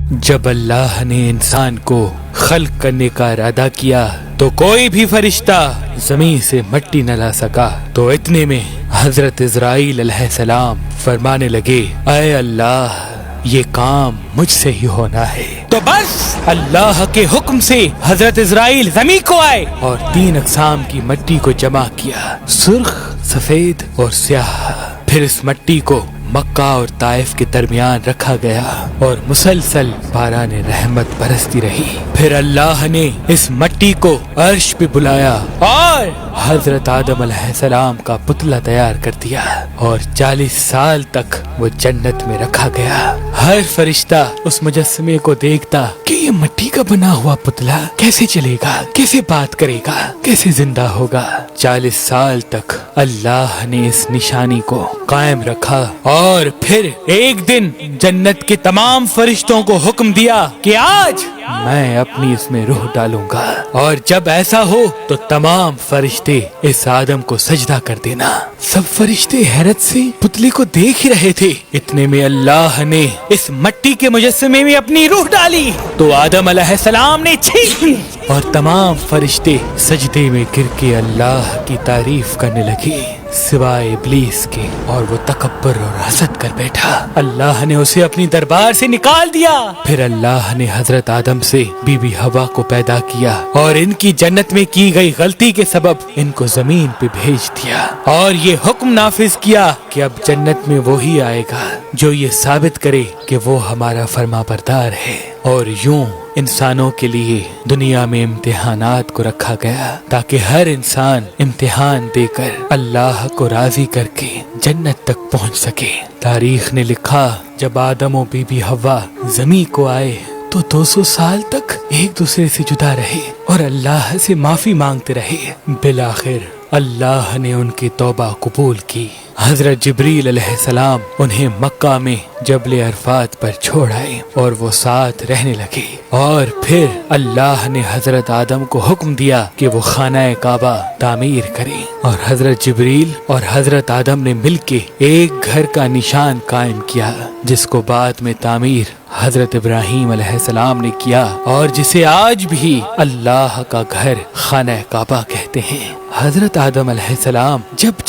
جب اللہ نے انسان کو خلق کرنے کا ارادہ کیا تو کوئی بھی فرشتہ زمین سے مٹی نہ لا سکا۔ تو اتنے میں حضرت عزرائیل علیہ السلام فرمانے لگے، اے اللہ یہ کام مجھ سے ہی ہونا ہے۔ تو بس اللہ کے حکم سے حضرت عزرائیل زمین کو آئے اور 3 اقسام کی مٹی کو جمع کیا، سرخ، سفید اور سیاہ۔ پھر اس مٹی کو مکہ اور طائف کے درمیان رکھا گیا اور مسلسل باران رحمت برستی رہی۔ پھر اللہ نے اس مٹی کو عرش پہ بلایا اور حضرت آدم علیہ السلام کا پتلا تیار کر دیا اور 40 سال تک وہ جنت میں رکھا گیا۔ ہر فرشتہ اس مجسمے کو دیکھتا کہ یہ مٹی کا بنا ہوا پتلا کیسے چلے گا، کیسے بات کرے گا، کیسے زندہ ہوگا۔ 40 سال تک اللہ نے اس نشانی کو قائم رکھا اور پھر ایک دن جنت کے تمام فرشتوں کو حکم دیا کہ آج میں اپنی اس میں روح ڈالوں گا، اور جب ایسا ہو تو تمام فرشتے اس آدم کو سجدہ کر دینا۔ سب فرشتے حیرت سے پتلے کو دیکھ ہی رہے تھے۔ اتنے میں اللہ نے اس مٹی کے مجسمے میں اپنی روح ڈالی تو آدم علیہ السلام نے چھینک لی اور تمام فرشتے سجدے میں گر کے اللہ کی تعریف کرنے لگے سوائے ابلیس کے، اور وہ تکبر اور حسد کر بیٹھا۔ اللہ نے اسے اپنی دربار سے نکال دیا۔ پھر اللہ نے حضرت آدم سے بی بی حوا کو پیدا کیا اور ان کی جنت میں کی گئی غلطی کے سبب ان کو زمین پہ بھیج دیا، اور یہ حکم نافذ کیا کہ اب جنت میں وہی آئے گا جو یہ ثابت کرے کہ وہ ہمارا فرما بردار ہے۔ اور یوں انسانوں کے لیے دنیا میں امتحانات کو رکھا گیا تاکہ ہر انسان امتحان دے کر اللہ کو راضی کر کے جنت تک پہنچ سکے۔ تاریخ نے لکھا جب آدم و بی بی حوا زمین کو آئے تو 200 سال تک ایک دوسرے سے جدا رہے اور اللہ سے معافی مانگتے رہے۔ بالآخر اللہ نے ان کی توبہ قبول کی۔ حضرت جبریل علیہ السلام انہیں مکہ میں جبل عرفات پر چھوڑ آئے اور وہ ساتھ رہنے لگے، اور پھر اللہ نے حضرت آدم کو حکم دیا کہ وہ خانہ کعبہ تعمیر کریں، اور حضرت جبریل اور حضرت آدم نے مل کے ایک گھر کا نشان قائم کیا جس کو بعد میں تعمیر حضرت ابراہیم علیہ السلام نے کیا، اور جسے آج بھی اللہ کا گھر خانہ کعبہ کہتے ہیں۔ حضرت آدم علیہ السلام جب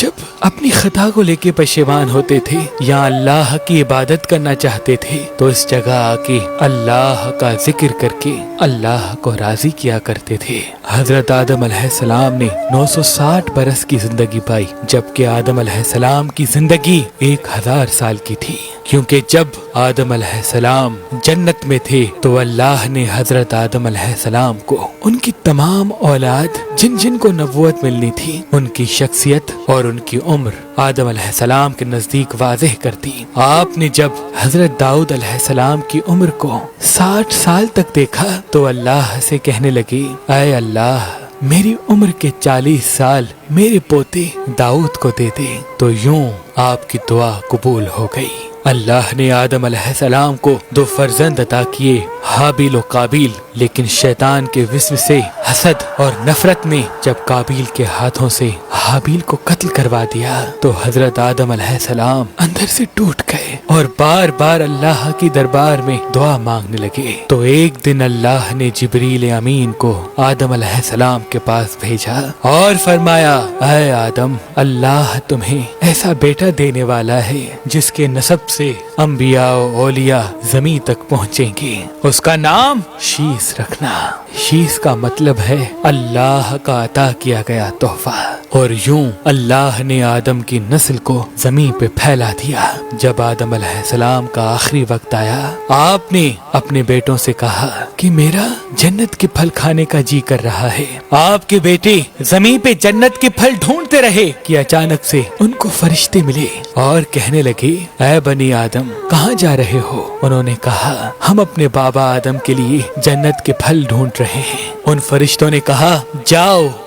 اپنی خطا کو لے کے پشیمان ہوتے تھے یا اللہ کی عبادت کرنا چاہتے تھے تو اس جگہ آ کے اللہ کا ذکر کر کے اللہ کو راضی کیا کرتے تھے۔ حضرت آدم علیہ السلام نے 960 برس کی زندگی پائی، جبکہ آدم علیہ السلام کی زندگی 1000 سال کی تھی، کیونکہ جب آدم علیہ السلام جنت میں تھے تو اللہ نے حضرت آدم علیہ السلام کو ان کی تمام اولاد جن جن کو نبوت ملنی تھی ان کی شخصیت اور ان کی عمر آدم علیہ السلام کے نزدیک واضح کر دی۔ آپ نے جب حضرت داؤد علیہ السلام کی عمر کو 60 سال تک دیکھا تو اللہ سے کہنے لگے، اے اللہ میری عمر کے 40 سال میرے پوتے داؤد کو دے دے۔ تو یوں آپ کی دعا قبول ہو گئی۔ اللہ نے آدم علیہ السلام کو 2 فرزند عطا کیے، حابیل و قابیل، لیکن شیطان کے وسوسے، حسد اور نفرت نے جب قابیل کے ہاتھوں سے حابیل کو قتل کروا دیا تو حضرت آدم علیہ السلام اندر سے ٹوٹ گئے اور بار بار اللہ کی دربار میں دعا مانگنے لگے۔ تو ایک دن اللہ نے جبریل امین کو آدم علیہ السلام کے پاس بھیجا اور فرمایا، اے آدم اللہ تمہیں ایسا بیٹا دینے والا ہے جس کے نسب سے انبیاء و اولیاء زمین تک پہنچیں گے، اس کا نام شیس رکھنا۔ شیس کا مطلب ہے اللہ کا عطا کیا گیا تحفہ۔ اور یوں اللہ نے آدم کی نسل کو زمین پہ پھیلا دیا۔ جب آدم علیہ السلام کا آخری وقت آیا، آپ نے اپنے بیٹوں سے کہا کہ میرا جنت کے پھل کھانے کا جی کر رہا ہے۔ آپ کے بیٹے زمین پہ جنت کے پھل ڈھونڈتے رہے کہ اچانک سے ان کو فرشتے ملے اور کہنے لگے، اے بنی آدم کہاں جا رہے ہو؟ انہوں نے کہا، ہم اپنے بابا آدم کے لیے جنت کے پھل ڈھونڈ رہے ہیں۔ ان فرشتوں نے کہا، جاؤ